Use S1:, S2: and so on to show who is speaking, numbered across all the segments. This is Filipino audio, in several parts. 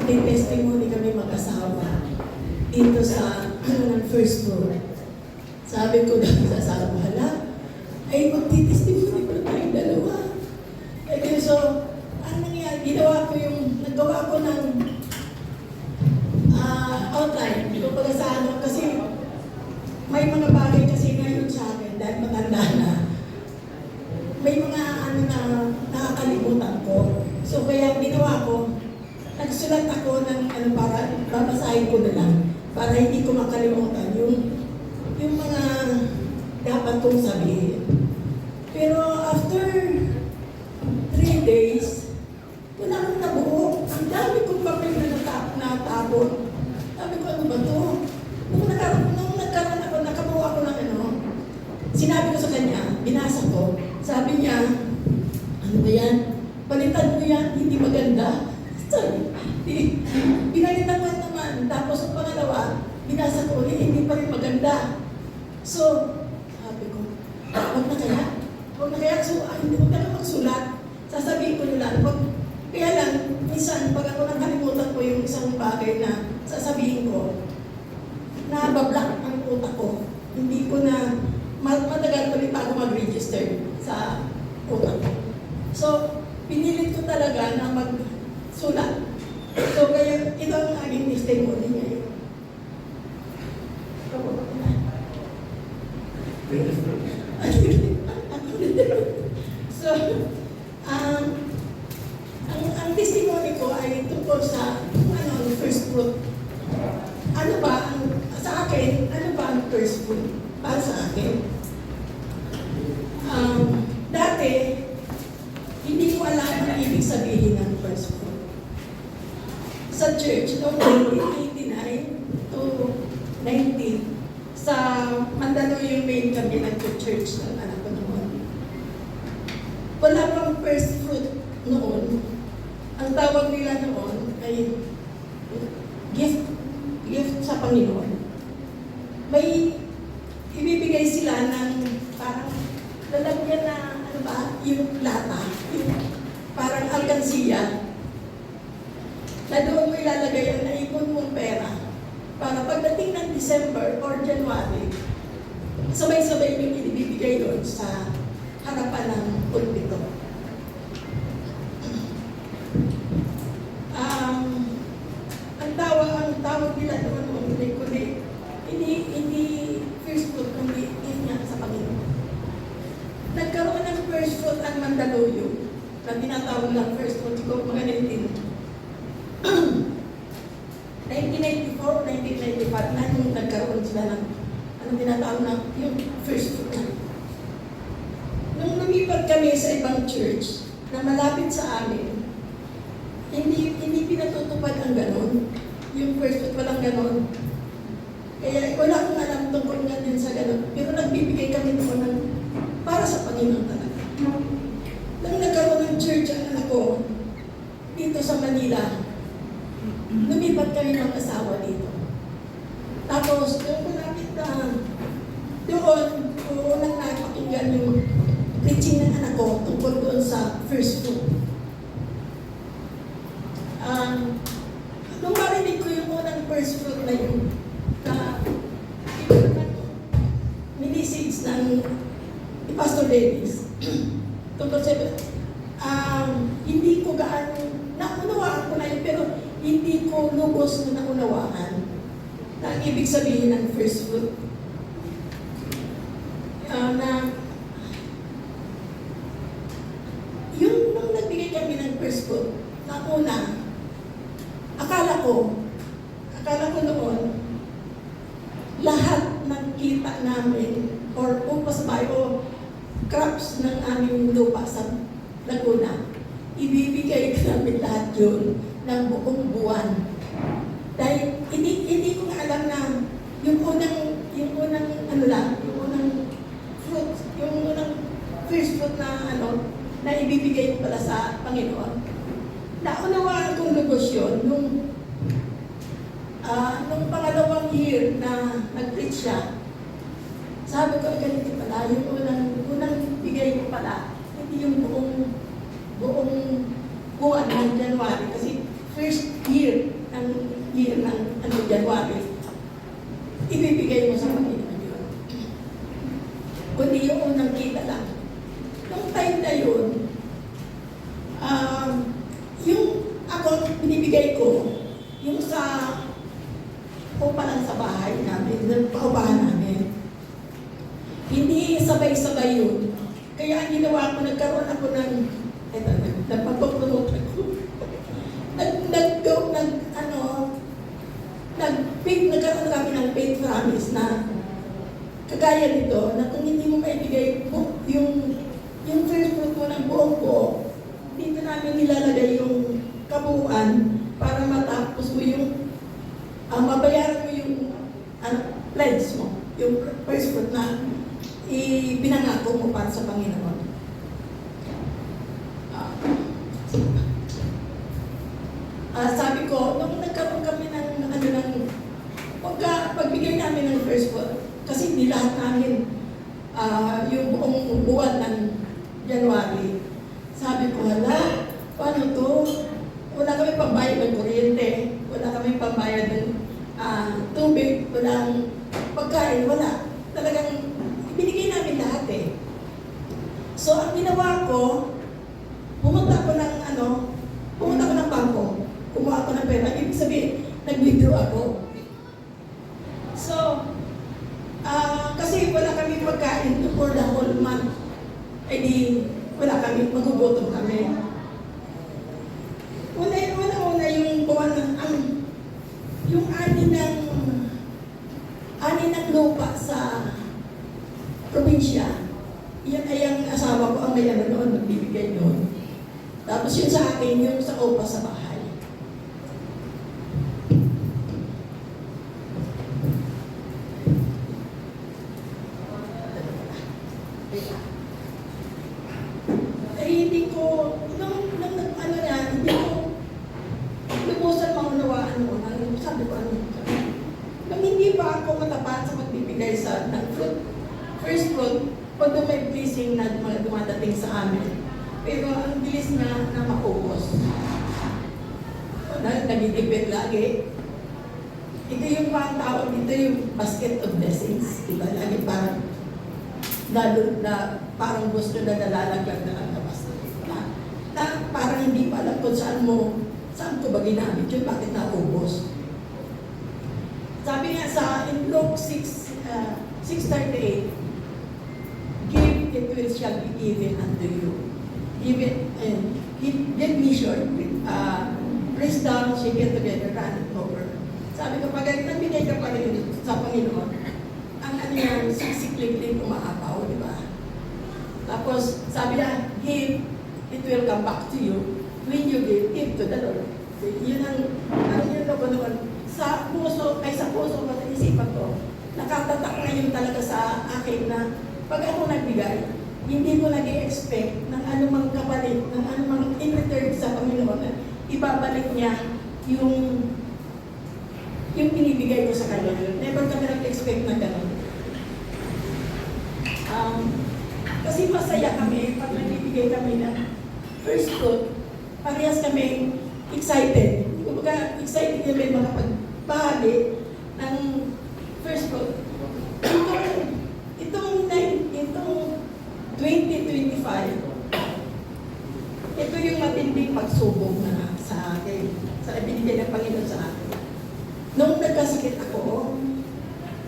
S1: magte-testimony kami mag-asawa dito sa first floor. Sabi ko daw sa asawa, hala, ay magte-testimony pa tayong dalawa. Okay, so, ang nangyari, nagawa ko ng outline. Hindi ko pala sa ano, kasi may mga bagay kasi ngayon sa akin, dahil matanda na, may mga ano na nakakalimutan ko. So, kaya ginawa ko, nagsulat ako ng para babasahin ko na lang para hindi ko makalimutan yung mga dapat kong sabihin. Pero after 3 days, wala akong nabuo. Ang dami kong papel na natapon. Sabi ko, ano ba ito? Nung nagkaroon ako, nakabuo ako ng sinabi ko sa kanya, binasa ko, sabi niya, ano ba yan? Palitan mo yan, hindi maganda. Pinalitan ko naman. Tapos ang pangalawa, binasa ko ulit, hindi pa rin maganda. So, sabi ko, huwag na kaya? Huwag na kaya? So, hindi ko na magsulat. Sasabihin ko nila. Kaya lang, minsan, pag ako nakalimutan ko yung isang bagay na sasabihin ko, nabablock ang utak ko. Hindi ko na, matagal ulit ako mag-register sa utak ko. So, pinilit ko talaga na magsulat. So, kaya ito ang aking testimony ngayon. So, ang testimony ko ay tungkol sa first fruit. Ano ba, sa akin, ano ba ang first fruit? Para sa akin, dati, hindi ko alam ang ibig sabihin ng first fruit. Sa church, noong 1989 to 19, sa Mandaluyong Main kami nag-church ng anak ko noon. Wala pang first fruit noon. Ang tawag nila noon ay gift sa Panginoon. May ibibigay sila ng parang lalagyan na yung lata, yung parang alkansiya, na doon mo ilalagay ang naipon mong pera para pagdating ng December or January, sabay-sabay yung ibibigay doon sa harapan ng pulpito. Ang tawag nila doon, hindi first fruit, kundi gift niya sa Panginoon. Nagkaroon ng first fruit ang Mandaluyong, na tinatawag lang first fruit, siguro mga 1994, 1995, na yung nagkaroon sila ng tinatawag na yung first fruit. Nung lumipat kami sa ibang church na malapit sa amin, hindi pinatutupad ang ganon. Yung first fruit, walang ganon. Kaya wala akong alam tungkol nga din sa ganon. Pero nagbibigay kami noon ng para sa Panginoon talaga. Nung nagkaroon ng church ang anak ko, dito sa Manila, lumipat kami ng asawa dito. Tapos, yung malapit na doon, unang nakapakinggan yung preaching ng anak ko tungkol doon sa first fruit. Nung marinig ko yung unang first fruit na yun, na mini-seeds ng Pastor Davis, tungkol sa hindi ko naunawaan ko na yun, pero hindi ko lubos na naunawaan na ang ibig sabihin ng first fruit. Nung nagbigay kami ng first fruit, na una, akala ko noon, lahat ng kita namin, or upas ba, o crops ng aming lupa sa Laguna, ibibigay namin lahat yun ng buong buwan. Dahil hindi ko nga alam na yung unang fruit, yung unang first fruit na ibibigay ko pala sa Panginoon. Naunawaan kong lubos yun nung pangalawang year na nag-preach siya. Sabi ko, ganito pala, yung unang bigay ko pala, hindi yung buong buwan ng January, kasi first year year ng January, ibibigay mo sa Panginoon yun. Kundi yung unang kita lang. Nung time na yun, yung ako, binibigay ko, yung sa upa lang sa bahay namin, yung paupahan namin. Hindi sabay-sabay yun. Kaya ang ginawa ko, nagkaroon ako ng, eto, nagpapapulot ako. Nagkaroon kami ng paid promise na kagaya nito, na kung hindi mo maibigay yung first fruit mo ng buong ko, dito namin nilalagay yung kabuuan para matapos mo yung mabayaran mo yung pledge mo, yung first fruit na ibinangako mo para sa Panginoon. Sabi ko, nung nagkaroon kami ng pagbigay namin ng first fruit, kasi hindi lahat namin yung buong buwan ng January, sabi ko, hala, paano to? Wala kami pambayad ng kuryente, wala kami pambayad ng tubig, walang pagkain, wala. Talagang binigay namin lahat eh. So, ang ginawa ko, pumunta ko ng bangko, kumuha ako ng pera, ibig sabihin, nag-withdraw ako. So, kasi wala kami pagkain for the whole month, eh di, wala kami, magugutom kami. Una yung buwan yung ani ng lupa sa probinsya, yan ay ang asawa ko ang may noon, nagbibigay noon. Tapos yun sa akin, yung sa upa sa bahay. Hindi ko, hindi ko lubusan maunawaan mo. Sabi ko, nung hindi pa ako matapat sa magbibigay ng first fruit, although may blessing na dumadating sa amin, pero ang bilis na maubos. Nagitipid lagi. Ito yung mga tawag dito, yung basket of blessings. Diba? Lagi parang gusto na nalalaglag na ang labas. Na parang hindi pa alam kung saan ko ba ginamit yun, bakit naubos. Sabi nga sa in Luke 6:38, give it will shall be given unto you. Give it and give measure, press down, shake it together, run it over. Sabi ko, pag nagbigay ka pa rin sa Panginoon, ang yan, sisiklik-lik umaapaw, di ba? Tapos, sabi niya, give, it will come back to you. When you give to the Lord. Yun yun ako noon. Sa puso ko, sa isipan ko, nakatatak na yun talaga sa akin na pag ako nagbigay, hindi ko nag-i-expect ng anumang kapalit, ng anumang in return sa Panginoon na ibabalik niya yung binibigay ko sa Kanya. Never kami nag-expect na gano'n. Kasi masaya kami pag nagbibigay kami ng first fruit, parehas kami excited. Kumbaga, excited kami makapagbahagi ng first fruit. Itong 2025, ito yung matinding pagsubok na sa akin, sa ibinigay ng Panginoon sa akin. Nung nagkasakit ako,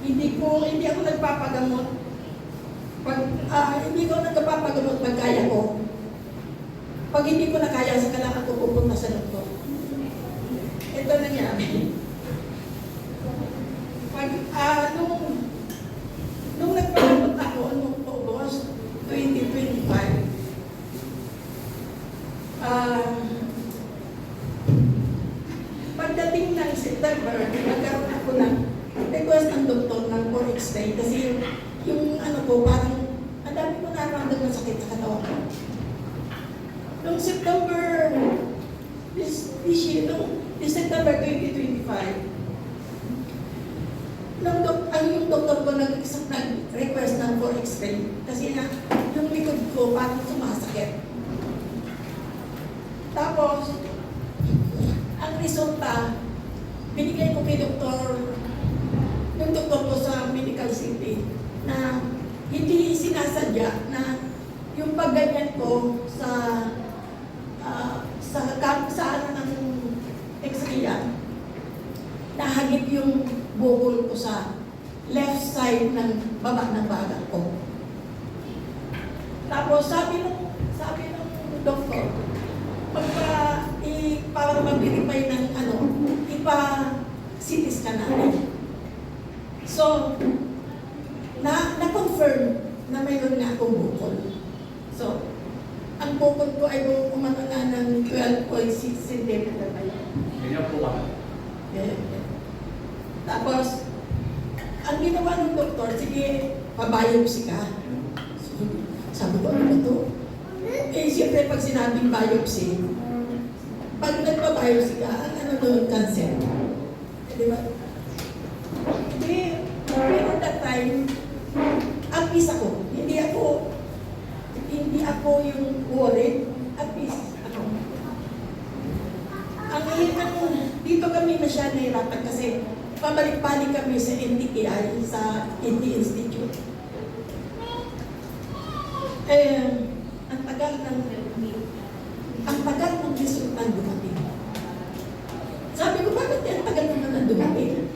S1: hindi ako nagpapagamot. Hindi ko nagpapagamot pag kaya ko. Pag hindi ko na kaya, sa kailangan ko pupunta sa doktor. Ito nangyari. Nung nagpagamot ako, nung August 2025, pagdating ng September, nagkaroon ako ng request ng doktor ng for X-ray kasi yung parang ang dami ko nararamdaman ng sakit sa katawan ko. Noong September, this year, noong September 2025, yung doktor ko nag-request ng for X-ray kasi yung likod ko parang sumasakit. Tapos, ang resulta, binigay ko kay yung doktor ko sa Medical City, na hindi sinasadya na yung pagganyan ko sa ano ng X-ray, nahagip yung bukol ko sa left side ng baba ng baga ko. Tapos sabi ng doktor, para mag-verify ng ano, ipa-CT scan natin. So, na-confirm na mayroon nga akong bukol. So, ang bukol ko ay umano na ng 12.6 cm na yun.
S2: Ganyan po ba?
S1: Yeah. Tapos, ang ginawa ng doktor, sige, pabiopsy ka. So, sabi ko, ano ba ito? Eh, siyempre, pag sinabing biopsy, pag nagpa-biopsy ka, ang ano doon, cancer. Di ba? Pero that time, at peace ako. Hindi ako yung worried. At peace ako. Dito kami na siya nahirapan kasi pabalik-balik kami sa NTKI, sa NT Institute. Ang tagal ng resulta dumating. Sabi ko, bakit ang tagal naman na dumating?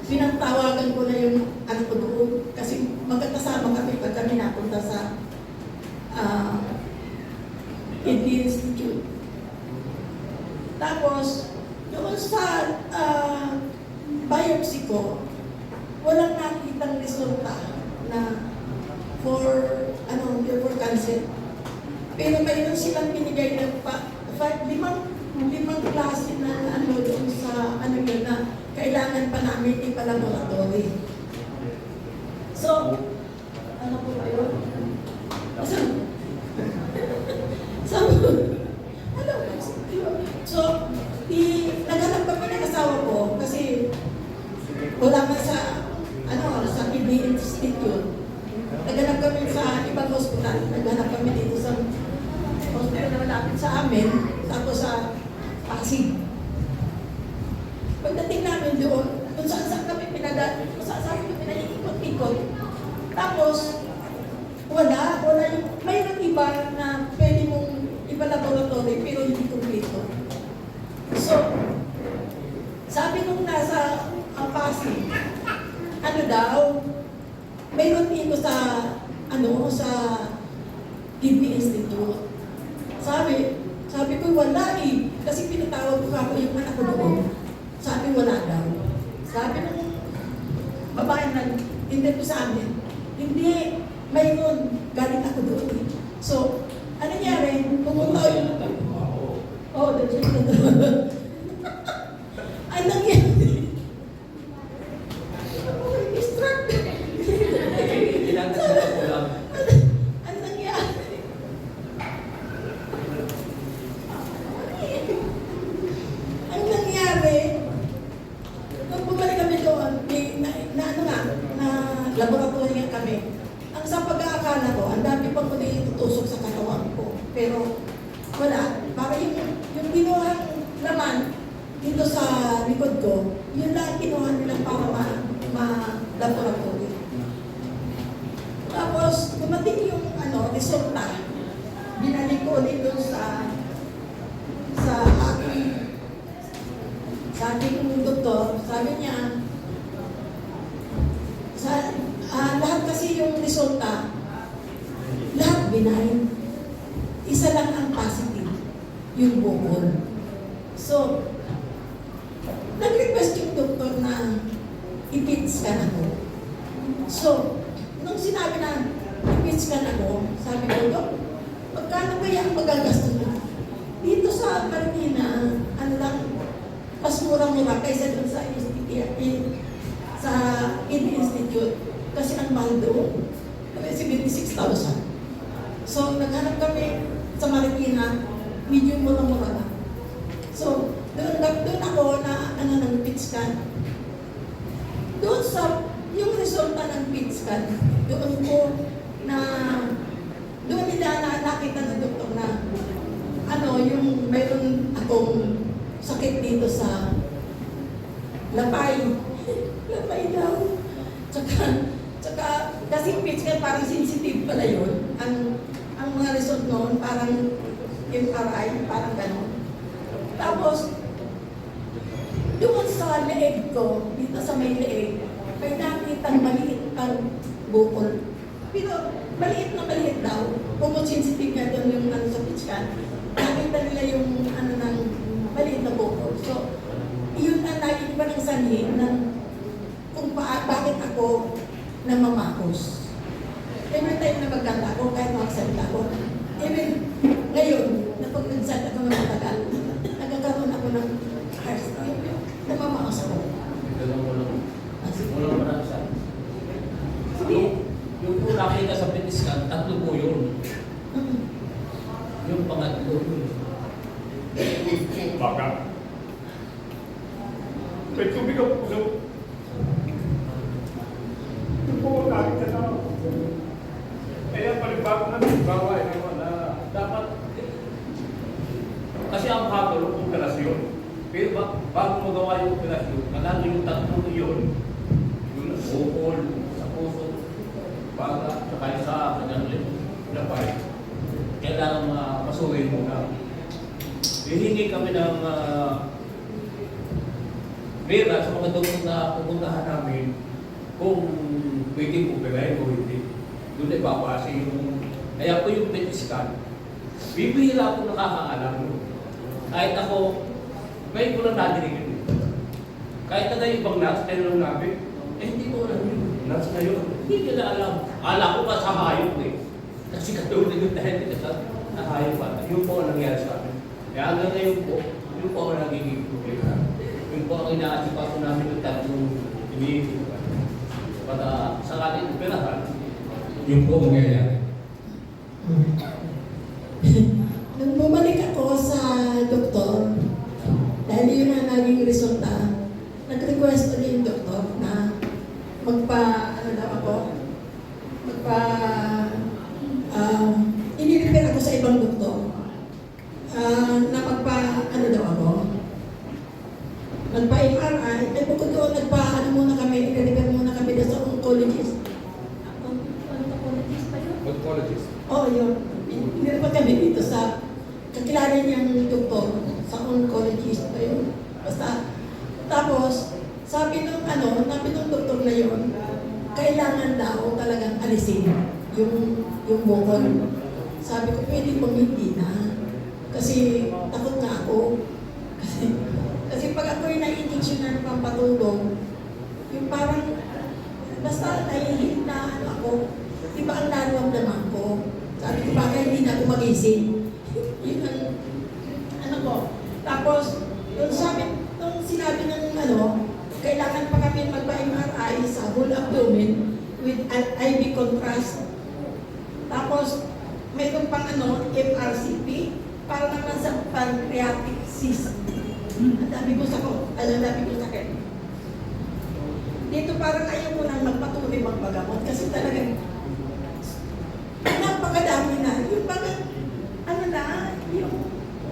S1: Pinagtawagan ko na yung anak ko doon kasi magkasama kami pag kami napunta sa NT Institute. Tapos, doon sa biopsy ko, walang nakitang resulta na for cancer. Pero mayroon silang binigay ng limang klase na ano doon sa ano yun na kailangan pa namin ipa-laboratory. So, ano po ba yun? Naghanap kami ng asawa ko kasi wala man sa kidney institute. Naghanap kami sa ibang hospital. Naghanap kami dito sa hospital na malapit sa amin, tapos sa Pasig. Pagdating namin doon, kung saan kami pinaiikot-ikot. Tapos, wala yung, mayroon iba na pwede mong ipa-laboratory pero hindi kompleto. So, sabi nung nasa Pasig, ano daw, mayroon dito sa Kidney Institute. Sabi ko wala kasi pinatawag ko ako yung anak ko doon. Sabi wala daw. Sabi ng babae na interview sa amin, hindi, mayroon, galing ako doon. So, ano nangyari? Pumunta yung ang nangyari. Laboratory nga kami. Ang sa pag-aakala ko, ang dami pang muli itutusok sa katawan ko. Pero wala. Para yung kinuhang laman dito sa likod ko, yun lang kinuha nila para ma-laboratory. Tapos, dumating yung resulta. Binalik ko dito sa aking doktor. Sabi niya, lahat kasi yung resulta, lahat benign. Isa lang ang positive, yung bukol. So, nag-request yung doktor na i-PET scan ako. So, nung sinabi na i-PET scan ako, sabi ko, Dok, magkano kaya ang magagastos mo? Dito sa Marikina, mas murang-mura kaysa dun sa Kidney Institute. Kasi ang mahal doon, 76,000. So, naghanap kami sa Marikina, medyo mura-mura na. So, doon ako na ng PET scan. Doon sa, yung resulta ng PET scan, doon nila nakita ng doktor na yung mayroon akong sakit dito sa Lapay. Lapay daw. Tsaka, kasi physical parang sensitive pala yun. Ang mga result noon, parang MRI, parang gano'n. Tapos, doon sa leeg ko, dito sa may leeg, may nakitang maliit pang bukol. Pero maliit na maliit daw. Kung sensitive nga doon yung sa physical, nakita nila yung ng maliit na bukol. So, yun ang naging pa ng sanhin ng kung bakit ako namamakos. Every time na magkanta ako, kahit makasanta ako, even ngayon, na pag nagsalita ako ng matagal, nagkakaroon ako ng heart style. Namamakos ako.
S2: Walang marami sa yung po nakita sa PET scan, 3 po yun. Yung pangatlo yun.
S3: Baka. May tubig ang puso. Ito po ang nakita na. Kaya palibago na bawa na dapat. Kasi ang hatol ng operasyon. Pero bago magawa yung operasyon, manalo yung 3 yun. Yung bukol, sa puso, para saka sa kanyang lapay. Kailangan masuhin muna. Hihingi kami ng pera sa mga doktor na pupuntahan namin kung pwede operahin o hindi. Doon ay babase yung... Kaya po yung PET scan, bibihira ako nakakaalam. Kahit ako, ngayon ko lang nadinig yun. Kahit na tayo ibang nurse, tinanong namin, hindi ko alam yun. Nurse na yun. Hindi ko na alam. Ala ko pa sa hayop eh. Kasi katulad yung dahil sa hayop pa. Yun po ang nangyari sa amin. Kaya hanggang ngayon po, yun po ang nagiging problema. Yun po ang inaasipaso namin yung 3 iniisip. Para sa ating operahan, yun po ang nangyayari.
S1: Nung bumalik ako sa doktor, dahil yun ang naging resulta, nag-request ulit yung doktor na inirefer ako sa ibang doktor na magpa-MRI, ay bukod doon, muna kami, inirefer muna kami doon sa oncologist. Oncologist pa yun?
S2: Oncologist.
S1: Oo, yun. Inirefer kami dito sa kakilala niyang doktor, sa oncologist pa yun. Basta, tapos, sabi nung doktor na yun, kailangan daw talagang alisin yung bukol. Sabi ko, pwede bang hindi na? Kasi takot nga ako. Kasi pag ako'y na-injection ng pampatulong, yung parang, basta nahihil na ako, iba ang nararamdaman ko. Sabi ko, baka hindi na ako magising. Yun ang ko. Tapos, nung sinabi ng kailangan pa kami magpa-MRI sa whole abdomen with IV contrast. Tapos, mayroon pang FRCP para naman sa pancreatic cyst. Ang dami ko sakit. Dito parang ayaw ko nang magpatuloy magpagamot kasi talagang napakadami na. Yung parang, yung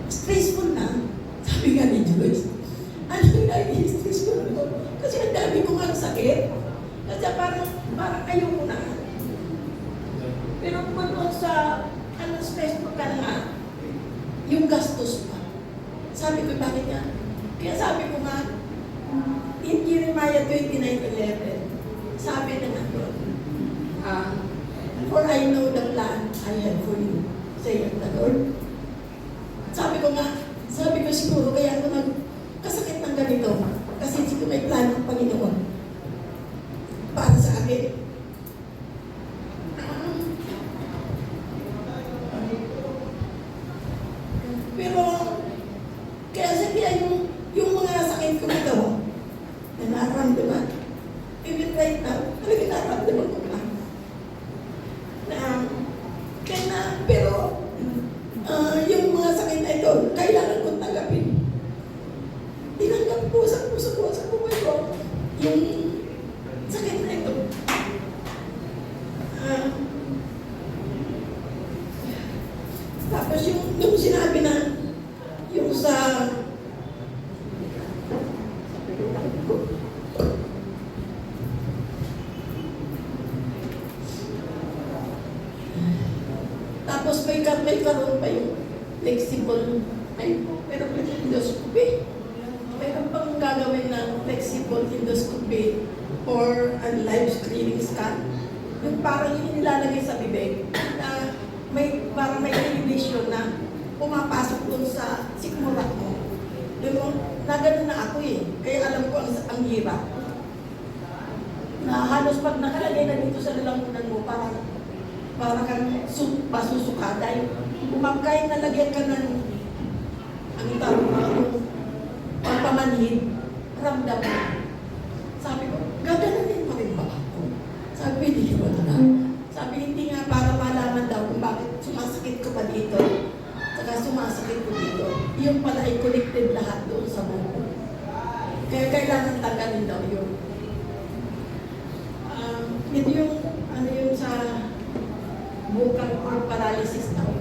S1: stressful na. Sabi nga ni Joyce, stressful ko? Kasi ang dami ko nga sakit. Kasi parang ayaw ko na. Pero kung doon sa stressful ka na, yung gastos pa. Sabi ko, bakit nga? Kaya sabi ko nga, in Jeremiah 29:11, sabi na nga doon, for I know the plan I have for you, saith the Lord. Sabi ko siguro kaya ako nagkasakit ng ganito, kasi siguro may plan ng Panginoon para sa akin. Pero, kaya yung mga sakit ko nito, na nararamdaman, even right now, talagang nararamdaman ko pa. Pero, yung mga sakit na ito, kailangan kong tanggapin. Tinanggap ko sa puso ko yung sakit na ito. Tapos yung sinabi na, yung sa karoon pa yung flexible, meron pa yung endoscopy. Meron pang gagawin ng flexible endoscopy or live screening scan. Yung parang yung nilalagay sa bibig na parang may inhibition na pumapasok dun sa sikmura mo. Yung nagano na ako eh. Kaya alam ko ang hirap. Na halos pag nakalagay na dito sa lalamunan mo, para kang pasusukaday. Kahit nalagyan ka ng ang tawag na pagpamanhid, ramdam mo. Sabi ko, gagananin pa rin ba ako? Sabi ko, hindi ko na. Sabi, hindi nga para malaman daw kung bakit sumasakit ko pa dito. Saka sumasakit ko dito. Yung pala ay connected lahat doon sa buko. Kaya kailangan tanggalin daw yun. Ito yung, yung sa vocal cord paralysis daw.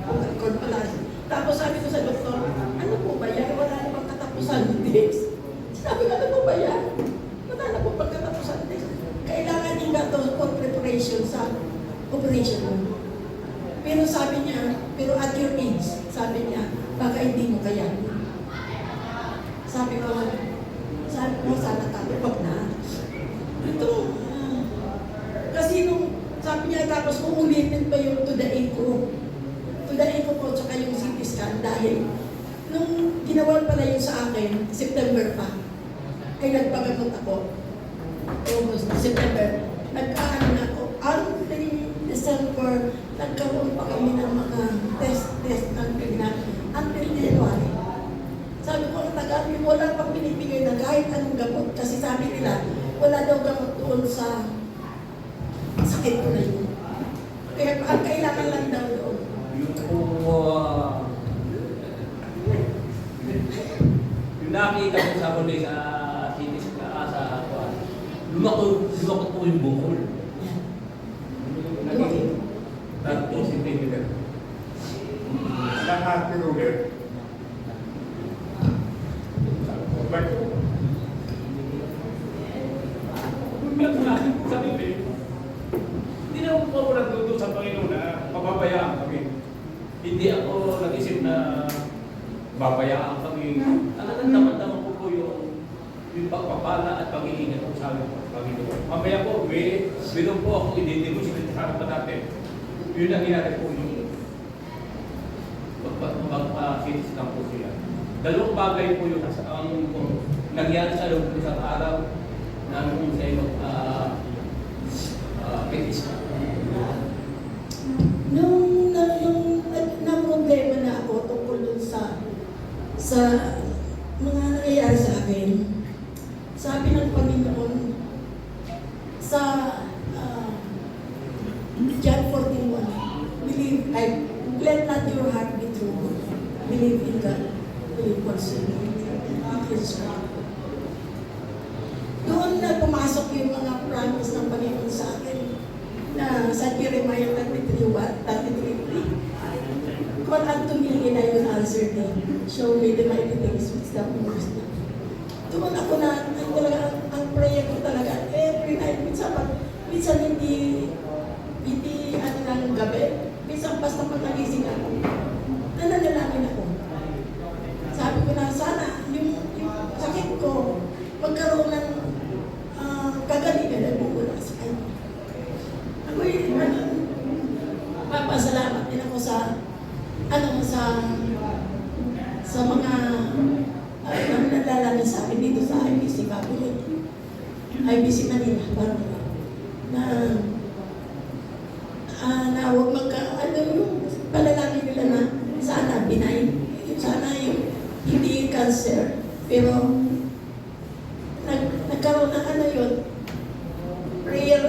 S1: Vocal cord paralysis. Tapos sabi ko sa doktor, ano po ba yan? Wala na bang katapusan this? Sabi ko, ano po ba yan? Wala na po bang katapusan this? Kailangan niya to for preparation sa operation mo. Pero sabi niya, pero at your age, sabi niya, baka hindi mo kaya. Sabi ko, sana tatapag na. Ito, kasi nung, sabi niya, tapos uulitin pa yung to the echo po, tsaka yung CT scan, dahil nung ginawa pala yun sa akin, September pa, ay nagpagamot ako. August, September, nagkaano na ako. December, nagkaroon pa kami ng mga test ng tignan until January. Sabi ko, ang tagal, wala pang binibigay na kahit anong gamot. Kasi sabi nila, wala daw gamot doon sa sakit ko na yun. Kaya ang kailangan lang daw doon.
S3: Yung nakita ko sa kundi sa cities lumakot po yung bukol. Naging 3 centimeter.
S4: Lahat ng ulit.
S3: Hindi na po ako nagdudo sa Panginoon na pababayaan kami. Hindi ako nag-isip na babayaan kami. Talagang naman ko po yung pagpapala at pag-iingat ko sa Panginoon. Mamaya po, meron po ako identification sa harapan natin. Yun ang ginagawa po yung mag-cities lang po sila. Dalawang bagay po yung nangyari sa loob ng isang araw na nung sa'yo petis.
S1: Nung na-problema na ako tungkol dun sa mga nangyayari sa akin, sabi ng Panginoon sa John 14:1, believe, let not your heart be troubled. Believe in God. Believe also in me. Doon na pumasok yung mga promise ng Panginoon sa akin na sa Jeremiah 33:3. Call unto me and I will answer thee. Show me the mighty things which thou knowest not. Doon ako na talaga, ang prayer ko talaga, every night, minsan hindi ng gabi, minsan basta pag nagising ako, nananalangin ako. Sabi ko na sana, yung sakit ko, magkaroon ng kagalingan na bumula sa kanya. Ako'y, papasalamat din ako sa mga nanalangin sa akin dito sa IBC Cabinet. IBC Manila, parang na huwag yung palalangin nila na sana benign, sana yung hindi cancer, pero nagkaroon ng yun, prayer,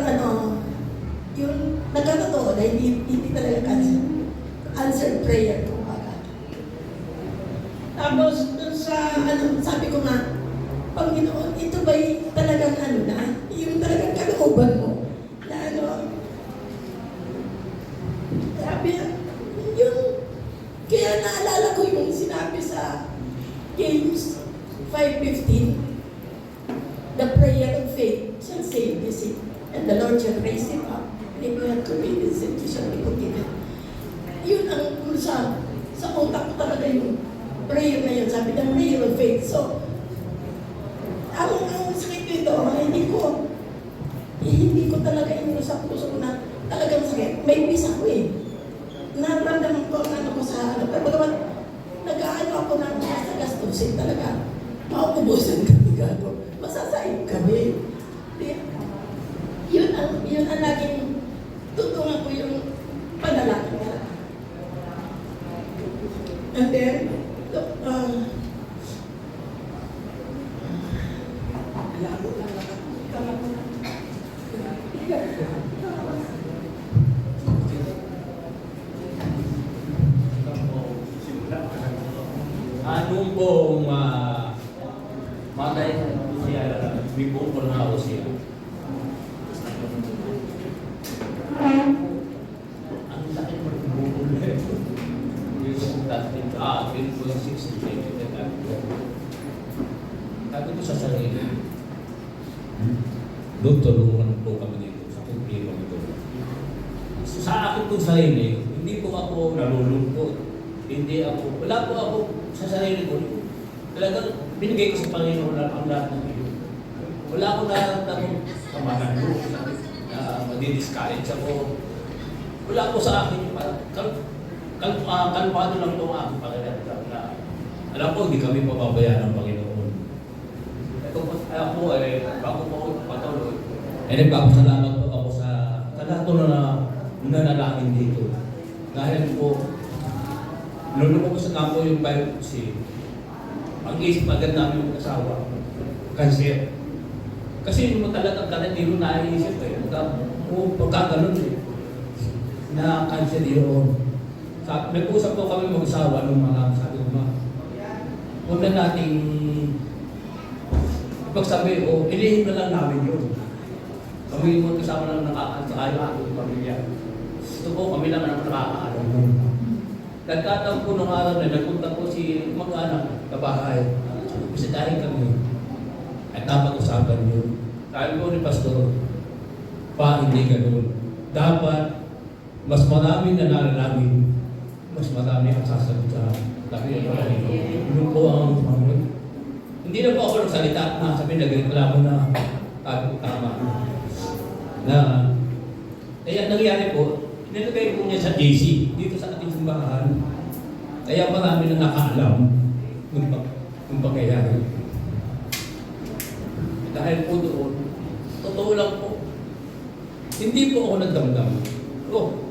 S1: yung nagkatotoo na hindi talaga cancer, answered prayer, kumbaga. Tapos, dun sa, sabi ko nga, Panginoon, ito ba'y talagang yung talagang kalooban mo, na grabe, kaya naalala ko yung sinabi sa James 5:15, the prayer of faith shall save the sick, and the Lord shall raise him up. And if you have committed sin, you shall be forgiven. yun ang sa utak ko talaga yung prayer na yun. Sabi ng prayer of faith. So, ang sakit nito, hindi ko talaga inyo sa puso ko na talagang sakit. May peace ako eh. Naramdaman ko ang ano ko sa ano. Pero bagamat nag-aano ako ng sa gastusin talaga. Mauubusan kami gago. Masasain kami. Yun ang laging tutungan ko yung panalangin talaga. And then,
S3: Anong pong matay siya, may buong ko na ako siya. Ang laki mo rin buong na yun. Yung dating, 3.6 sabi ko sa sarili, doon tulungan po kami dito sa problema ito. So, sa akin pong sarili, hindi po ako nalulungkot. Wala po ako sa sarili ko. Talagang binigay ko sa Panginoon ang lahat ng iyo. Wala akong nararamdaman kamanan ko na madi-discourage ako. Wala po sa akin yung parang kalmado lang po ang aking pakiramdam na alam po, hindi kami pababayaan ng Panginoon. Ito po, ako bago po ako patuloy, nagpapasalamat po ako sa lahat po na nanalangin dito. Dahil po, nung ko sa kampo yung biopsy, ang isip agad namin yung asawa, cancer. Kasi yung talagang hindi mo naiisip eh. Pagkaganon eh. Na cancer yun. Nag-usap po kami mag-asawa nung mga sabi ko, huwag na nating pagsabi, ilihim na lang namin yun. Kami yung kasama lang nakakaayo ang pamilya. Ito po, kami lang ang nakakaalam. Nagkataon po nung araw na nagpunta po si mag-anak sa bahay. Bisitahin kami. At napag-usapan yun. Sabi ko ni Pastor, hindi ganun. Dapat, mas marami na nalalangin, mas marami ang sasagot sa tabi ng Panginoon. Yun po ang Panginoon. Hindi na po ako nagsalita na sabi, nagreklamo na tama. Kaya nangyari po, nilagay po niya sa JC, dito sa ating simbahan. Kaya marami na nakaalam ng pangyayari. Dahil po doon, totoo lang po, hindi po ako nagdamdam.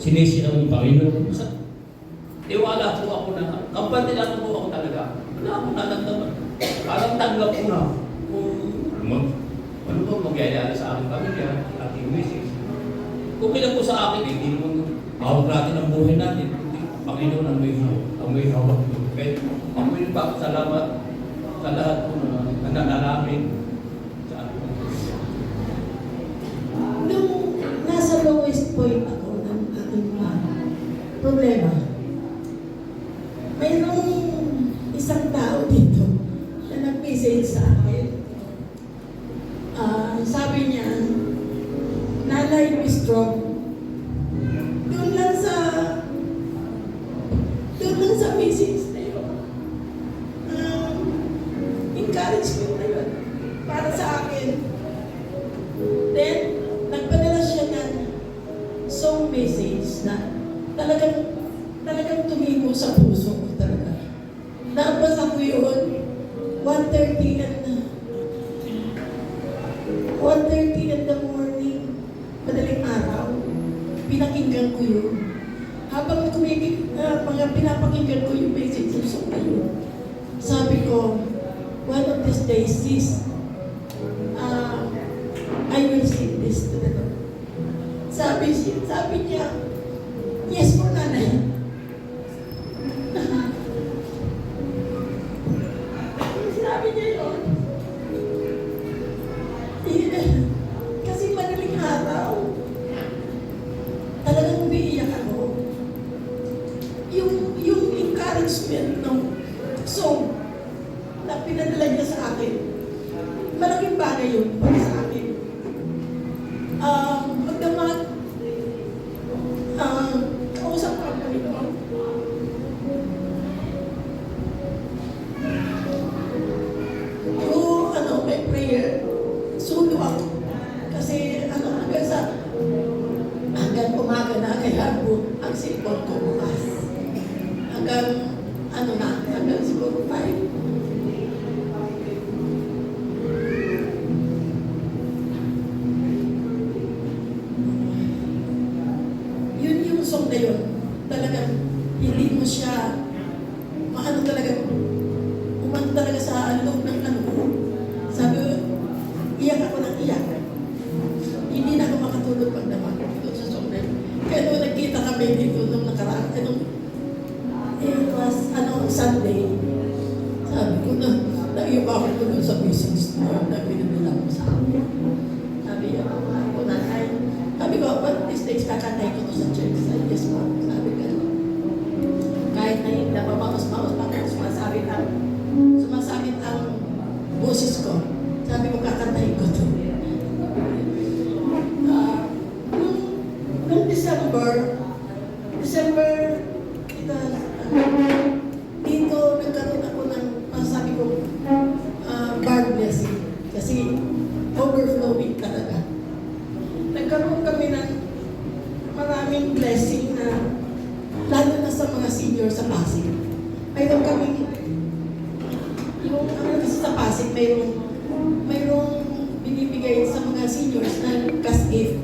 S3: Sinisi ng Panginoon. Iwala po ako na, kampante lang po ako talaga. Wala akong nadamdaman. Parang tanggap ko na kung ano po magyayari sa aking pamilya, ating misis. Kung kailan po sa akin, hindi naman hawak natin ang buhay natin. Panginoon ang may hawak. Kaya ako yung salamat sa lahat po na nananamin sa akin.
S1: Nung nasa lowest point ako ng aking problema, mayroong isang tao dito na nag-message sa akin. Sabi niya, na life is strong. Doon lang sa message na yun. Encouragement na yun para sa akin. Then, nagpadala siya ng song message na talagang tumimo sa puso ko talaga. Nabasa ko yun, 1:30 in the morning, madaling araw, pinakinggan ko yun. Habang pinapakinggan ko yung message ng song na yun, sabi ko, one of these days, sis, I will sing this to the Lord. Sabi niya, yes po nanay. Sinabi niya yun. Kasi madaling araw, talagang umiiyak ako. Yung encouragement ng song na pinadala niya sa akin, malaking bagay yun para sa akin. Magdamag, kausap ko ang Panginoon. sa loob ng ano ko. Sabi ko, iyak ako ng iyak. Hindi na ako makatulog pag naman dito sa sombrero. Kaya nung nagkita kami dito nung nakaraan, it was, Sunday. Sabi ko na, naiyak ako doon sa business na pinagbilang ko sa akin. Sabi niya, ako nanay. Sabi ko, but these days kakantay ko sa church. Sabi, yes po. Sabi ko, kahit na yung napapakas-pakas pa ako, sumasabit ang boses ko. Sabi ko, kakantahin ko ito. Noong December, dito nagkaroon ako ng, sabi ko, bad blessing. Kasi overflowing talaga. Nagkaroon kami ng maraming blessing na, lalo na sa mga senior sa Pasig. Mayroon kami, yung kasi sa Pasig, mayroong binibigay sa mga seniors na cash gift.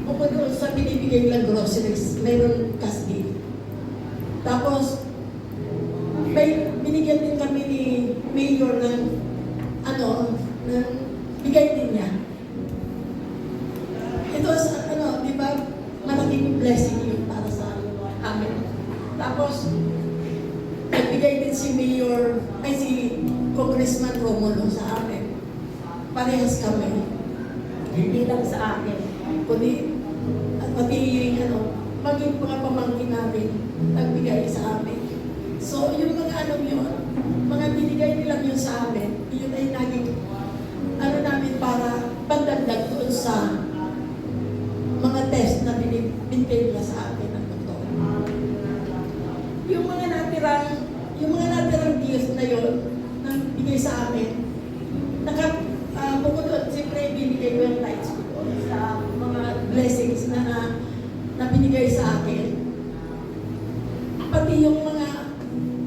S1: Bukod doon sa binibigay lang groceries, mayroon cash gift. Tapos, binigyan din kami ni Mayor ng bigay din niya. Ito, di ba, malaking blessing yun para sa amin. Tapos, nagbigay din si Congressman Romulo sa amin. Parehas kami. Hindi lang sa akin. Kundi, maging mga pamangkin namin, nagbigay sa amin. So, yung mga mga binigay nila yun sa amin, yun ay naging, namin para pandagdag doon sa mga test na binigay nila sa amin ng doktor. Yung mga natirang deals na yun, na bigay sa amin, bukod doon, siyempre binigay ko yung lights ko sa mga blessings na binigay sa akin. Pati yung mga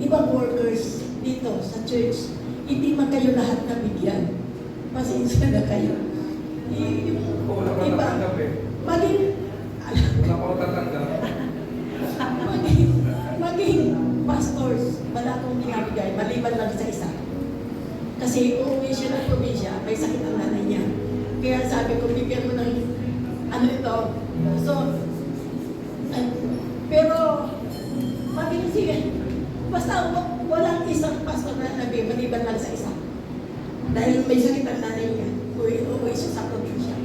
S1: ibang workers dito sa church, hindi man kayo lahat nabigyan. Pasensya na kayo.
S4: Wala pa
S1: Iba,
S4: natanggap eh. Wala pa tatanggap.
S1: maging pastors, wala akong binabigay, maliban lang sa isa. Kasi uuwi siya ng probinsya, may sakit ang nanay niya. Kaya sabi ko, bigyan mo ng ito. So, pero, maging sige, basta walang isang pastor na nabi, maliban lang sa isa. Dahil may sakit ang nanay niya, uuwi siya sa probinsya.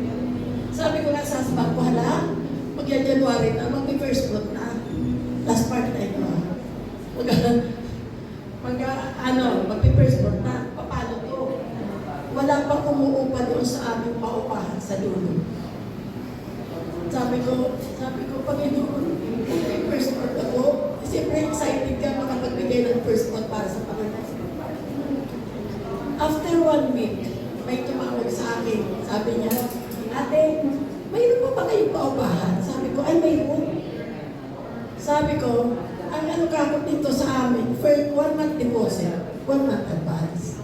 S1: Sabi ko nga sa husband ko, hala, magya-January na, mag-first fruit na. Last part na ito. Mag-first fruit na. Paano to? Wala pang umuupa doon sa aming paupahan sa dulo. Sabi ko, Panginoon, may first fruit ako. Siyempre excited ka makapagbigay ng first fruit para sa Panginoon. After 1 week, may tumawag sa akin. Sabi niya, ate, mayroon pa ba kayong paupahan? Sabi ko, ay mayroon. Sabi ko, ang kakot dito sa amin, for 1 month deposit, 1 month advance.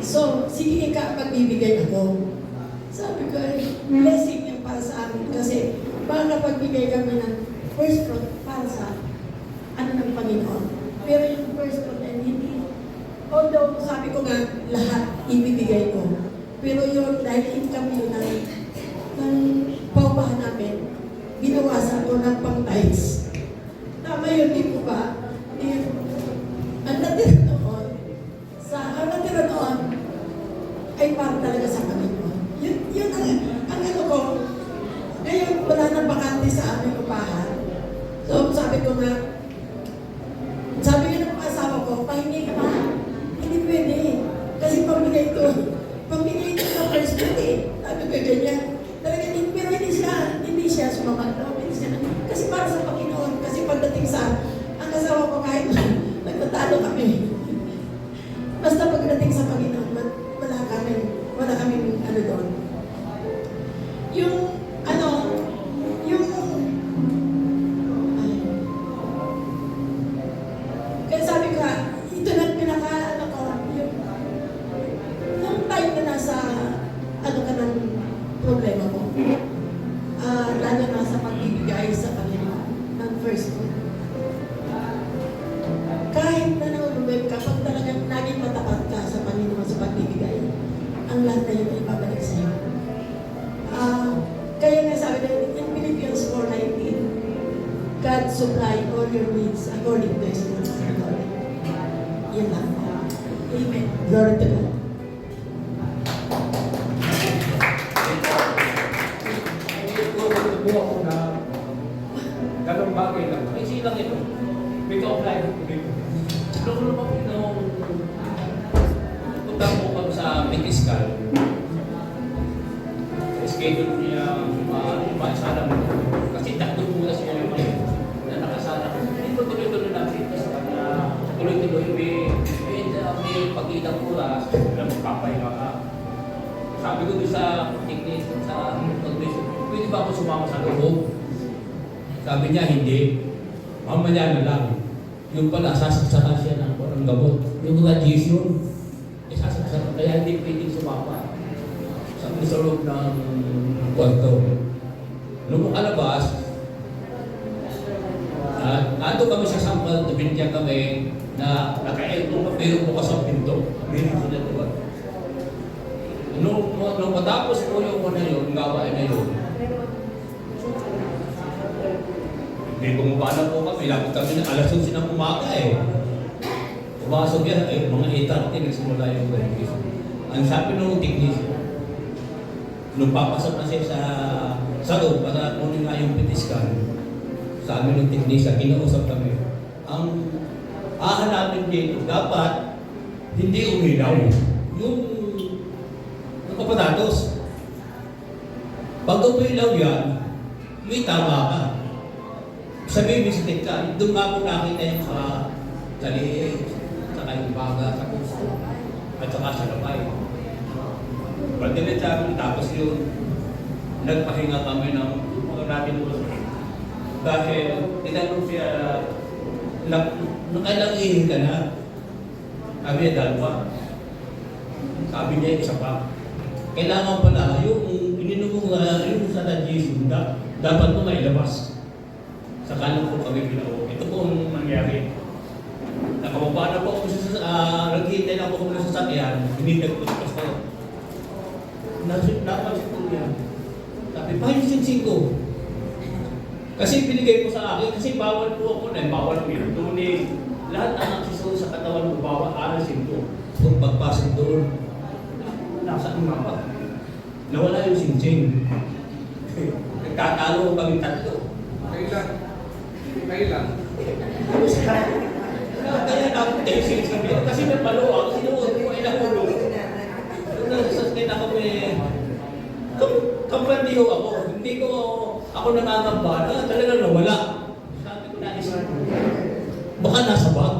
S1: So, sige ka, pagbibigay ako. Sabi ko, blessing yan para sa amin kasi makapagbigay kami ng first fruit para sa ng Panginoon. Pero yung first fruit ay hindi. Although, sabi ko nga, lahat ibibigay ko. Pero yun, dahil income yun ng paupahan namin, binawasan ko ng pang-tithes. Tama yun, di po ba? Ang natira noon, ay para talaga sa Panginoon. Yun ang ko. Ngayon, wala nang bakante sa aming upahan. So, sabi ko nga, ng asawa ko, pahingi ka ba? Hindi pwede. Kasi pamigay ito sa first fruit eh. Sabi ko ganyan. Talaga, pero hindi siya sumamag. Kasi para sa Panginoon. Kasi pagdating sa, ang asawa ko kahit nagtatalo kami. Basta pagdating sa Panginoon, wala kami doon. Kaya sabi ko, ito na yung time na nasa, ka ng problema mo. Lalo na sa pagbibigay sa Panginoon ng first fruit. Kahit na nangulubib ka, pag talagang naging matapat ang lahat na yun ibabalik sa iyo. Kaya nga sabi na in Philippians 4:19, God supply all your needs according to His riches and glory. Yun lang. Amen. Glory to God.
S3: Ito po ako na ganong bagay lang. Ay, silang ito. May ka-apply ko dito. Nung punta po kami sa Pitiscal, schedule niya maisala mo. Kasi tatlo muna siya yung na nakasala. Hindi ko tuloy-tuloy na Pitiscal na tuloy-tuloy may pag-ilang oras na magpapahinga ka. Sabi ko doon sa technique, sa condition, pwede ba ako sumama sa loob? Sabi niya, hindi. Mamaya na lang. Yung pala, sasaksakan siya ng gamot. Yung radiation, sasaksakan. Kaya hindi pwedeng sumama. Sabi sa loob ng kwarto. Nung alabas, ando kami sa sampal, nabintiyan kami na naka-elto, pero bukas ang pinto. Hindi sila doon. Nung matapos po yung gawain na yun, hindi bumaba po kami. Lapit kami na alas 11 ng umaga eh. Pumasok yan, mga 8:30 nagsimula yung radiation. Ang sabi nung technician, nung papasok na siya sa loob para kunin nga yung PET scan, sabi ng technician, kinausap kami, ang hahanapin dito, dapat hindi umilaw. Yung kapatatos. Pag umilaw yan, may tama ka. Sabi, mistake ka. Doon nga po nakita yung sa liit, saka yung baga, sa puso, at saka sa lapay. Pagdalit sa amin, tapos yun, nagpahinga kami ng mga natin po. Dahil, tinanong siya, nakailang ihin ka na? Sabi niya, dalawa. Sabi niya, isa pa. Kailangan pala, yung ininom mo yung sa radiation, dapat mo mailabas. Sa kanan po kami pinao. Ito po ang nangyari. Nakababa na po ako naghihintay na po kami sa sasakyan, hinintay ko ko. Napansin po niya. Sabi, pahinsin ko. Kasi pinigay ko sa akin, kasi bawal po ako na, bawal minutunin. Lahat ang aksiso sa katawan ko, bawal arasin ko. Kung pagpasok doon, nasaan nga ba? Nawala yung singsing. Nagtatalo kami tatlo.
S4: Kailan?
S3: Kaya napunta yung singsing. Kasi may paluwag, sinuod ko ay nahulog. Sasakit ako kampandiho ako. Hindi ko ako nangangamba. Talaga nawala. Sabi ko na isa. Baka nasa bag.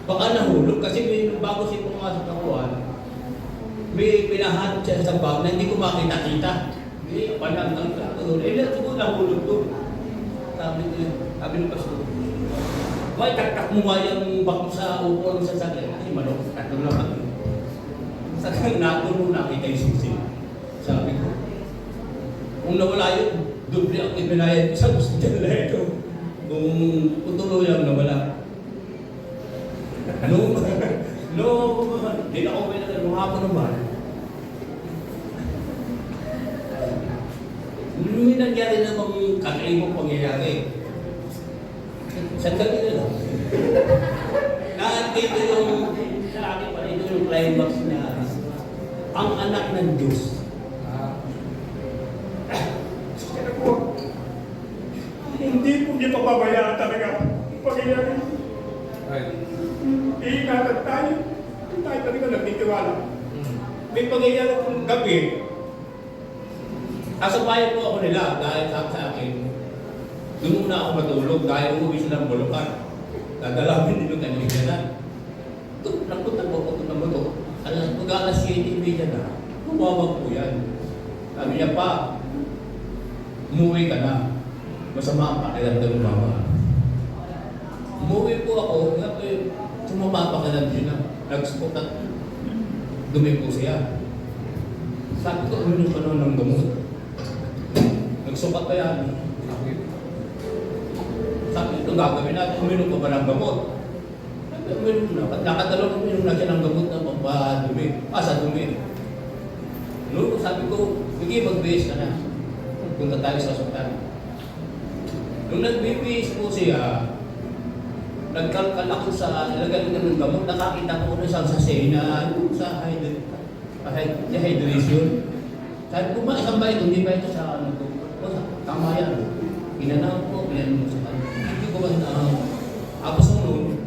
S3: Baka nahulog kasi bago siya pumasok ako may pinahanap siya sa bag na hindi ko makita-kita. Hindi, panang doon. Siguro nahulog doon. Sabi ng pastor, why taktak mo nga yung bag sa upo ng sasakyan? Ay, manok, tatlo lang kami. Sabi nato nakita yung sisi. Sabi ko, kung nawala yun, doble ako ibinayad sa gusto dyan na ito. Kung tuluyang nawala. Hindi na ako nung hapon naman. May nangyari namang kakaibang pangyayari. Sandali na lang. Dito yung sa akin pa ito yung climax na ang anak ng Diyos. Hindi po niya papabayaan talaga. Pangyayari. Iingatan tayo. Tayo talaga nagtitiwala. May pangyayari kong gabi. Kasabayan po ako nila dahil sa akin. Doon muna ako matulog dahil umuwi sila ng Bulukan. Dadalawin nilo kanina na. Nagpunta po ako ng motor. Alas 7:30 na. Tumawag po yan. Sabi niya pa, umuwi ka na. Masama ang pakiramdam ng mama. Umuwi po ako. Tumama ang pakiramdam na. Nag-spot at dumi po siya. Sabi ko, uminom ka naman ng gamot. Nagsukat pa yan. Sabi ito gagawin natin, uminom ka ba ng gamot? Uminom na. Nakadalawang uminom na siya ng gamot na papadumi. Sige, mag-base ka na. Punta tayo sa ospital. Nung nag-base po siya, nagkalkal ako sa nilagay ng gamot, nakakita ko na isang sachet na sa hydration. Sabi ko ba, isang ba ito? Hindi ba ito sa ano to? Tama yan. Pinanaw ko, pinanaw ko sa kanto. Hindi ko ba na tapos nung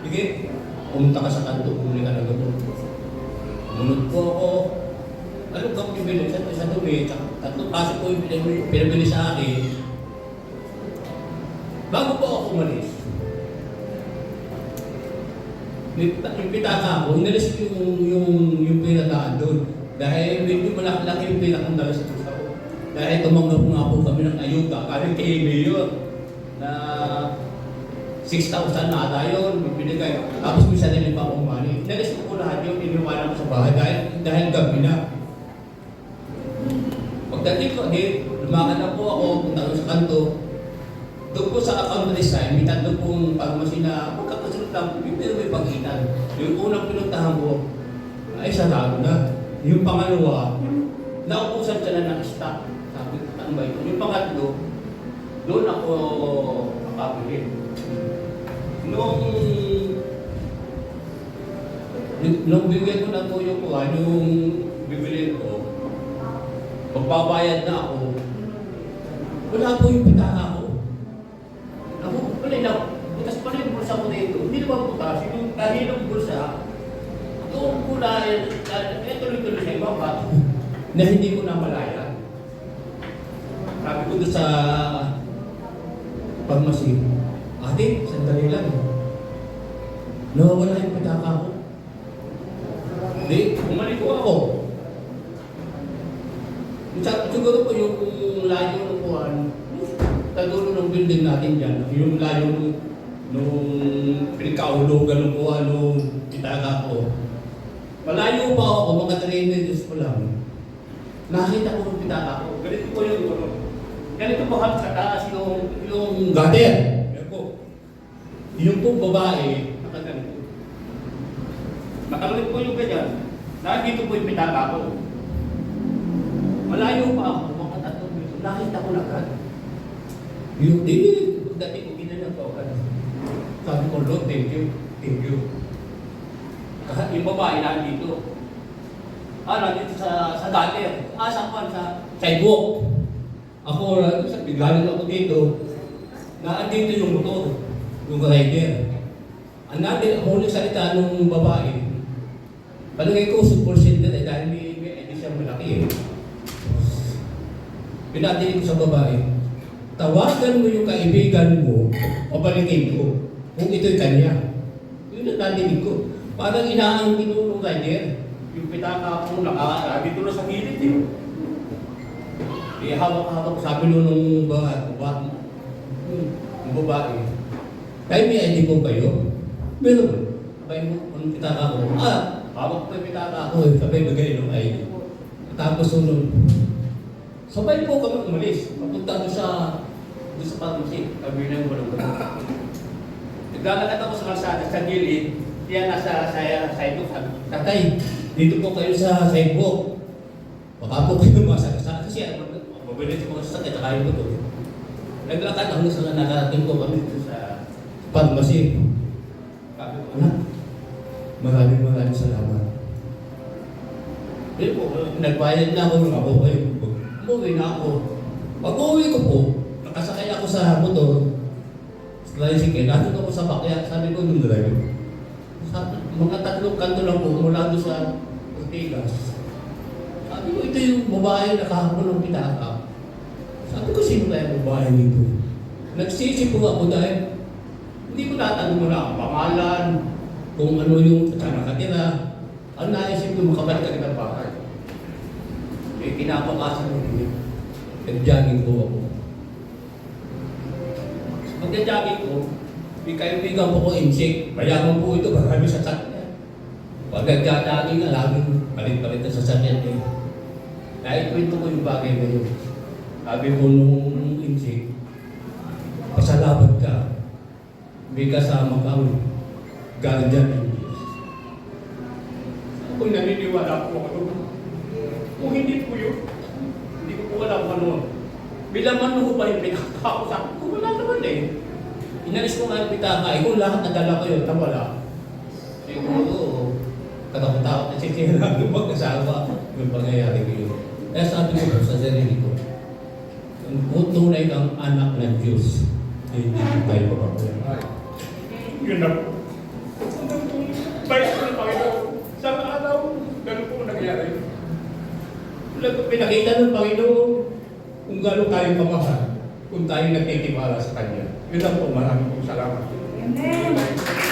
S3: sige, pumunta ka sa kanto, huli ka na gamot. Pumunod po ako. Ano kang bibili? Sa dumi, tatlong kaso po yung pinabili sa akin. Bago po ako umalis, yung pitaka ko, inalis ko yung pinataan doon. Dahil medyo malaki-laki yung pinakang dala sa pusa ko. Dahil tumanggap nga po kami ng ayuda, kahit kay Mayor, na 6,000 na ata yun, binigay. Tapos may sarili pa akong money. Inalis ko po lahat yun, iniwanan ko sa bahay dahil gabi na. Pagdating ko, lumakad na po ako, punta ko sa kanto. Doon po sa account design, may tatlo pong pharmacy na magkakasunod lang, pero may pagitan. Yung unang pinuntahan ko, ay sarado na. Yung pangalawa, naupusan siya na ng stock. Sabi ko, ano ba ito? Yung pangatlo, doon ako makapili. Nung bigyan ko na po yung kuha, yung bibili ko, magbabayad na ako, wala po yung pitaka ko. Ako, wala na. Butas pa rin yung bulsa ko na ito. Hindi naman butas. Yung kaninong bulsa, doon ko na, tuloy-tuloy sa ibaba, na hindi ko na malaya. Sabi ko doon sa pharmacy, ate, sandali lang. Nawawala yung pitaka ko. Hindi, bumalik ko ako. Siguro po yung layo ng kuhan, tadulo ng building natin dyan, yung layo nung pinagkaulugan ng kuhan nung pitaka ko. Malayo pa ako, mga 3 minutes pa lang. Nakita ko ng pitaka ko. Ganito po yung ganito po sa taas yung gutter. Yan po. Yung pong babae, nakaganito. Nakaganito po yung ganyan. Nakita po yung pitaka ko. Malayo pa ako, mga 3 minutes. Nakita ko na agad. Yung dati ko ginanyan ko agad. Sabi ko, Lord, thank you. Thank you. Yung babae nandito. Nandito sa gutter. Saan sa sidewalk. Ako, galing ako dito. Naandito yung motor. Yung rider. Natin, ako nagsalita nung babae. Palagay ko, subportion din dahil may edisyon malaki. Pinatinig ko sa babae. Tawagan mo yung kaibigan mo, pabalikin ko. Kung ito'y kanya. Yun ang natinig ko. Parang inaangkin nung rider. Yung pitaka ko dito na sa gilid eh. Hawak-hawak sabi nung babae. Tayo may ID po kayo? Meron. Sabay mo, anong pitaka ko? Hawak ko yung pitaka ko. Sabay bagay nung ID. Tapos sabay po kami umalis. Papunta doon sa pharmacy. Sabi na yung walang. Naglalakad ako sa kalsada sa gilid. Diyan nasa sidewalk. Tatay, dito po kayo sa sidewalk. Baka po kayo masakasakit. Kasi mabilis po kasi sakit. Kaya ko to. Naglakad ako sa nakarating ko kami dito sa pharmacy. Sabi ko, anak, maraming salamat. Hindi po, nagbayad na ako kayo. Umuwi na ako. Pag-uwi ko po, nakasakay ako sa motor. Tricycle, nandun ako sa bakya. Sabi ko nung driver. Mga 3 kanto lang po mula doon sa Ortigas. Sabi ko, ito yung babae nakahapon ng pitaka. Sabi ko, sino kaya babae nito? Nagsisi po ako dahil hindi ko natanong mo na ang pangalan, kung ano yung nakatira. Ang naisip ko, makabalik ka ng bahay. Pinapakasan mo rin. Nag-jogging po ako. Pag-jogging ko, may kaibigan po ko insik. Mayaman po ito, marami sa sakyan. Pag nag-jogging, alaming palit-palit na sa sakyan eh. Naikwento ko yung bagay na yun. Sabi ko nung insik, pasalamat ka. May kasama kang guardian ng Diyos. Ako'y naniniwala po ako. Kung hindi po yun, walang ano. Bilaman mo ba yung pitaka ko? Sabi ko, wala naman eh. Inalis ko nga yung pitaka. Kung lahat nadala ko yun, wala. Siguro, katakot-takot na sisira yung mag-asawa yung pangyayari ko yun. Kaya sabi ko sa sarili ko, kung tunay kang anak ng Diyos, hindi tayo papapala. Yun na po. Bayad ko ng Panginoon. Sa araw, ganun po nangyari. Pinakita ng Panginoon kung gano'n tayo kamahal, kung tayo nagtitiwala sa Kanya. Yun lang po, maraming pong salamat.
S5: Amen.